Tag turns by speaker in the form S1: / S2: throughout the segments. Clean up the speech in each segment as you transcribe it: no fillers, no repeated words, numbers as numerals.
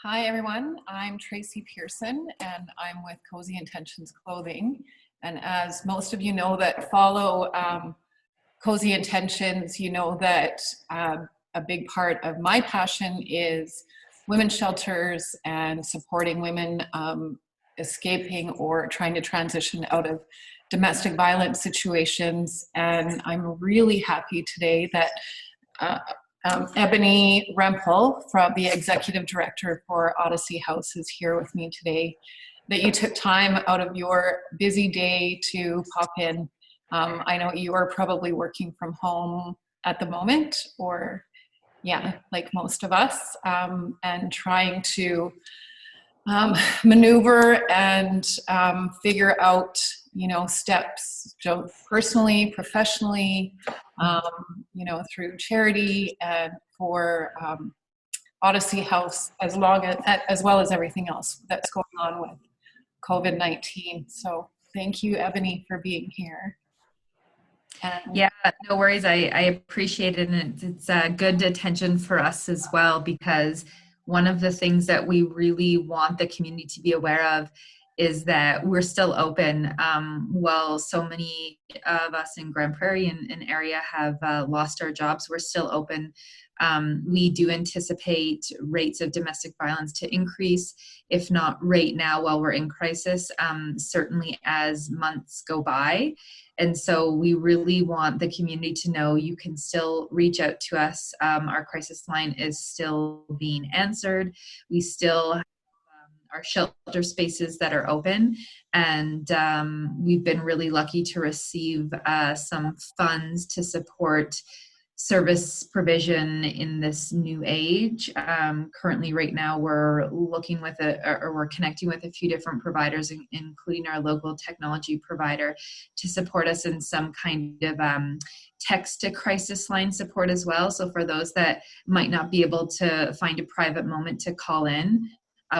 S1: Hi everyone, I'm Tracy Pearson and I'm with Cozy Intentions Clothing. And as most of you know that follow Cozy Intentions, you know that a big part of my passion is women's shelters and supporting women escaping or trying to transition out of domestic violence situations. And I'm really happy today that Ebony Rempel, from the executive director for Odyssey House, is here with me today. That you took time out of your busy day to pop in. I know you are probably working from home at the moment, or yeah, like most of us, and trying to maneuver and figure out, steps, personally, professionally, through charity and for Odyssey House, as well as everything else that's going on with COVID-19. So thank you, Ebony, for being here.
S2: Yeah, no worries. I appreciate it. And it's good attention for us as well, because one of the things that we really want the community to be aware of is that we're still open. While so many of us in Grand Prairie and area have lost our jobs, we're still open. We do anticipate rates of domestic violence to increase, if not right now while we're in crisis, certainly as months go by. And so we really want the community to know you can still reach out to us. Our crisis line is still being answered. We still have our shelter spaces that are open. And we've been really lucky to receive some funds to support service provision in this new age. Currently, right now, we're looking with we're connecting with a few different providers, including our local technology provider, to support us in some kind of text to crisis line support as well. So for those that might not be able to find a private moment to call in,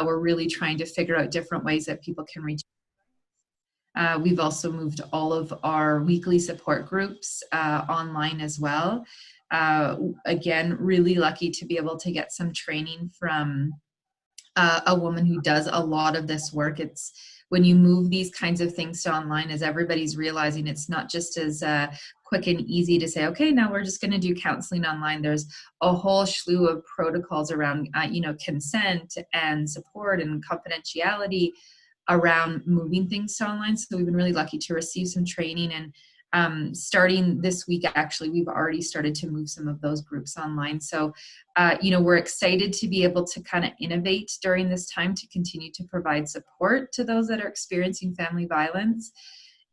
S2: we're really trying to figure out different ways that people can reach. We've also moved all of our weekly support groups online as well. Again, really lucky to be able to get some training from a woman who does a lot of this work. It's when you move these kinds of things to online, as everybody's realizing, it's not just as quick and easy to say, okay, now we're just going to do counseling online. There's a whole slew of protocols around, consent and support and confidentiality around moving things to online. So we've been really lucky to receive some training, and starting this week, actually, we've already started to move some of those groups online. So, we're excited to be able to kind of innovate during this time to continue to provide support to those that are experiencing family violence.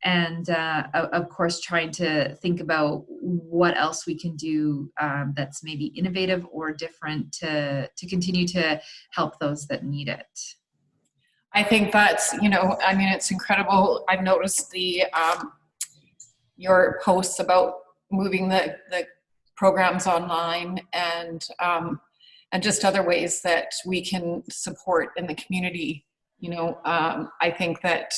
S2: And of course, trying to think about what else we can do that's maybe innovative or different to continue to help those that need it.
S1: I think that's, it's incredible. I've noticed your posts about moving the programs online and just other ways that we can support in the community. I think that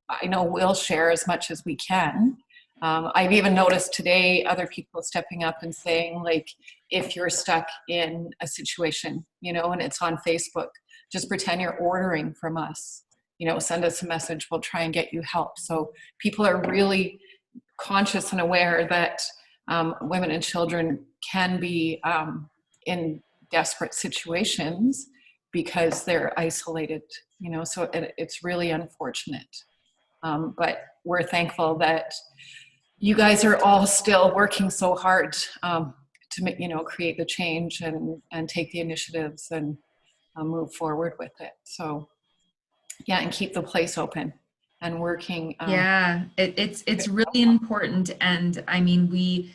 S1: I know we'll share as much as we can. I've even noticed today other people stepping up and saying, like, if you're stuck in a situation, and it's on Facebook, just pretend you're ordering from us, send us a message, we'll try and get you help. So people are really conscious and aware that women and children can be in desperate situations because they're isolated, so it's really unfortunate. But we're thankful that you guys are all still working so hard to create the change and take the initiatives and move forward with it. So yeah, and keep the place open and working.
S2: It's really important. And I mean, we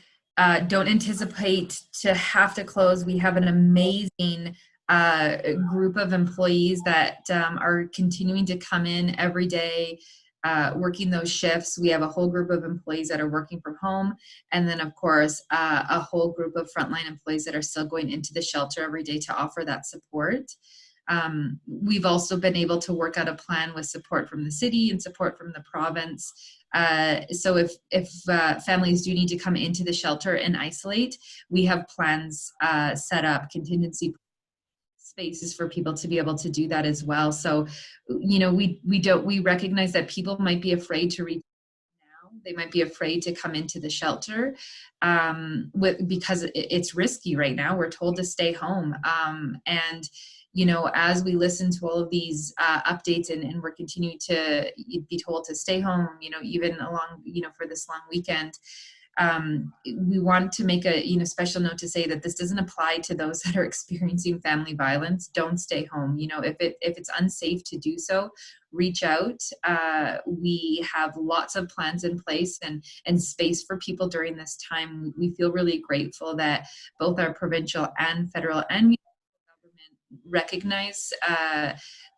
S2: don't anticipate to have to close. We have an amazing group of employees that are continuing to come in every day, working those shifts. We have a whole group of employees that are working from home. And then, of course, a whole group of frontline employees that are still going into the shelter every day to offer that support. We've also been able to work out a plan with support from the city and support from the province. So if families do need to come into the shelter and isolate, we have plans set up, contingency spaces for people to be able to do that as well. So, you know, we recognize that people might be afraid to reach now. They might be afraid to come into the shelter because it's risky right now. We're told to stay home. And, you know, as we listen to all of these updates and we're continuing to be told to stay home, you know, even along, you know, for this long weekend, we want to make a, you know, special note to say that this doesn't apply to those that are experiencing family violence. Don't stay home. You know, if it's unsafe to do so, reach out. We have lots of plans in place and space for people during this time. We feel really grateful that both our provincial and federal and government recognize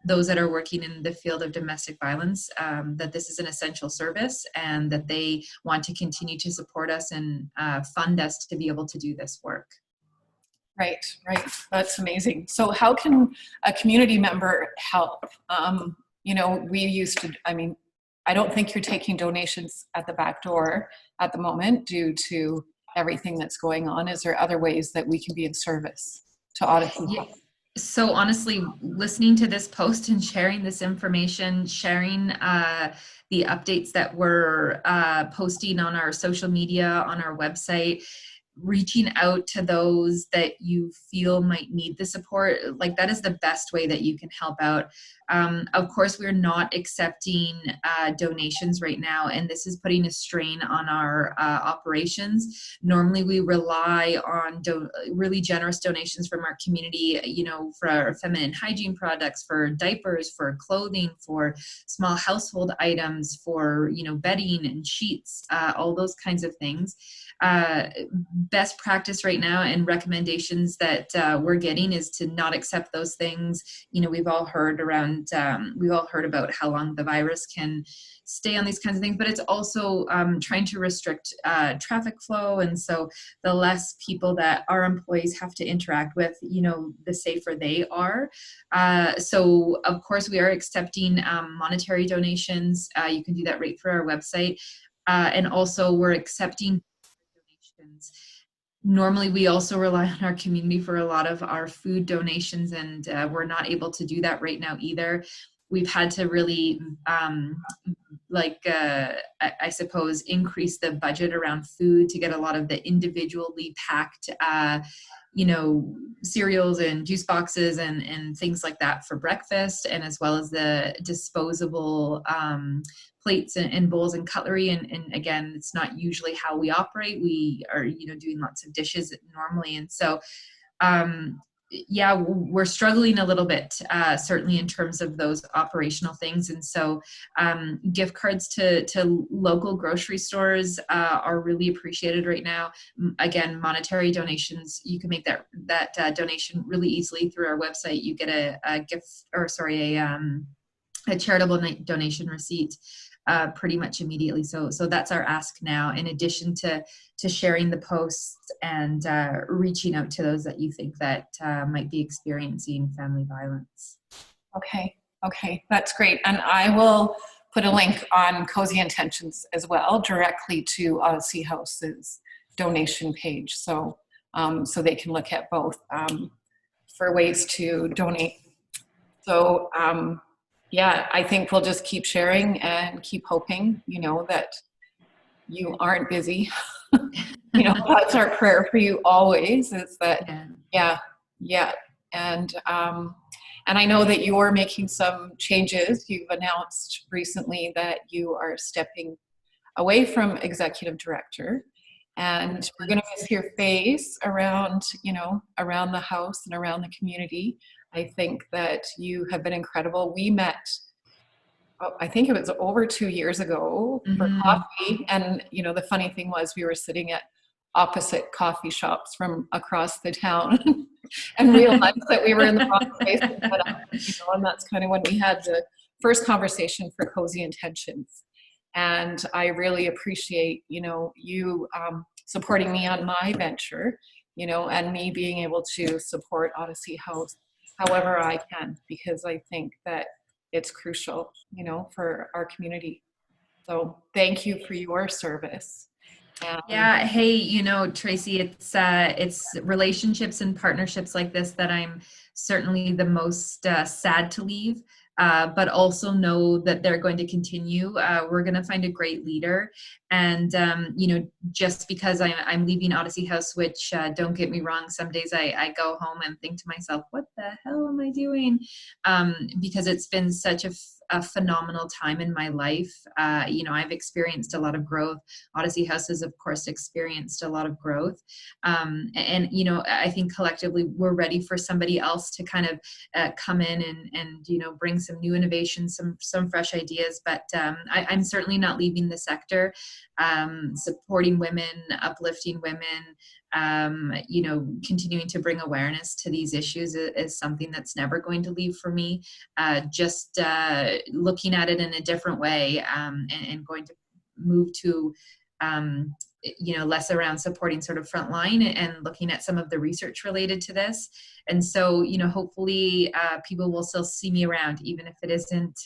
S2: those that are working in the field of domestic violence, that this is an essential service and that they want to continue to support us and fund us to be able to do this work.
S1: Right, right. That's amazing. So how can a community member help? You know, we used to, I mean, I don't think you're taking donations at the back door at the moment due to everything that's going on. Is there other ways that we can be of service to Odyssey?
S2: Yeah. So honestly, listening to this post and sharing this information, sharing the updates that we're posting on our social media, on our website, reaching out to those that you feel might need the support, like that is the best way that you can help out. Of course, we're not accepting donations right now, and this is putting a strain on our operations. Normally, we rely on really generous donations from our community, you know, for our feminine hygiene products, for diapers, for clothing, for small household items, for, you know, bedding and sheets, all those kinds of things. Best practice right now and recommendations that we're getting is to not accept those things. You know, we've all heard about how long the virus can stay on these kinds of things, but it's also trying to restrict traffic flow. And so the less people that our employees have to interact with, you know, the safer they are. So of course we are accepting monetary donations. You can do that right through our website. And also we're accepting donations. Normally, we also rely on our community for a lot of our food donations, and we're not able to do that right now either. We've had to really, I suppose, increase the budget around food to get a lot of the individually packed, you know, cereals and juice boxes and things like that for breakfast, and as well as the disposable plates and bowls and cutlery. And again, it's not usually how we operate. We are, you know, doing lots of dishes normally. And so, yeah, we're struggling a little bit, certainly in terms of those operational things. And so gift cards to local grocery stores are really appreciated right now. Again, monetary donations, you can make that donation really easily through our website. You get a charitable donation receipt pretty much immediately. So that's our ask now, in addition to sharing the posts and reaching out to those that you think that might be experiencing family violence.
S1: Okay, that's great. And I will put a link on Cozy Intentions as well, directly to Odyssey House's donation page. So they can look at both for ways to donate. So yeah, I think we'll just keep sharing and keep hoping, you know, that you aren't busy. You know, that's our prayer for you always, is that, yeah. And I know that you're making some changes. You've announced recently that you are stepping away from executive director, and we're going to miss your face around, you know, around the house and around the community. I think that you have been incredible. We met, I think it was over 2 years ago for coffee. And, you know, the funny thing was we were sitting at opposite coffee shops from across the town and realized that we were in the wrong place. You know, and that's kind of when we had the first conversation for Cozy Intentions. And I really appreciate, you know, you supporting me on my venture, you know, and me being able to support Odyssey House however I can, because I think that it's crucial, you know, for our community. So thank you for your service. And
S2: Yeah, hey, Tracy, it's relationships and partnerships like this that I'm certainly the most sad to leave, but also know that they're going to continue. We're going to find a great leader, and just because I'm leaving Odyssey House, which don't get me wrong, some days I go home and think to myself, what the hell am I doing? Because it's been such a phenomenal time in my life. I've experienced a lot of growth. Odyssey House has, of course, experienced a lot of growth. I think collectively we're ready for somebody else to kind of come in and bring some new innovations, some fresh ideas. But I'm certainly not leaving the sector. Supporting women, uplifting women, continuing to bring awareness to these issues is something that's never going to leave for me. Just looking at it in a different way, and going to move to less around supporting sort of frontline and looking at some of the research related to this. And so, hopefully people will still see me around, even if it isn't,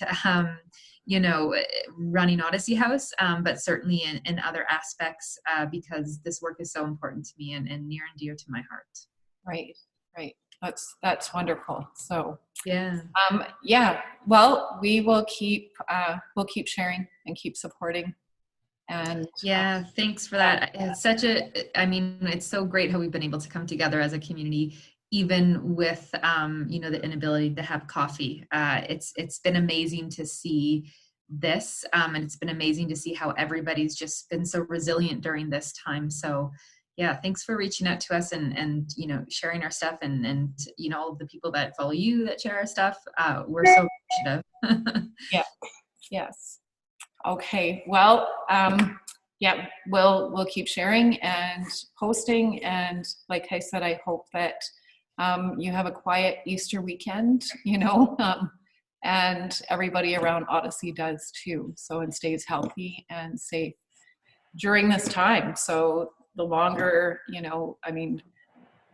S2: running Odyssey House, but certainly in other aspects, because this work is so important to me and near and dear to my heart.
S1: right. That's wonderful. So
S2: Yeah.
S1: Well, we'll keep sharing and keep supporting. And
S2: yeah, thanks for that. It's it's so great how we've been able to come together as a community, even with the inability to have coffee. It's been amazing to see this, and it's been amazing to see how everybody's just been so resilient during this time. So yeah, thanks for reaching out to us and sharing our stuff, and all of the people that follow you that share our stuff. We're so appreciative.
S1: yeah, yes. Okay, well, we'll keep sharing and posting, and like I said, I hope that you have a quiet Easter weekend, and everybody around Odyssey does too, and stays healthy and safe during this time. So the longer, the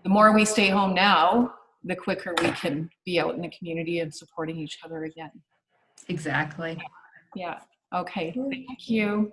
S1: more we stay home now, the quicker we can be out in the community and supporting each other again.
S2: Exactly.
S1: Yeah. Okay, thank you.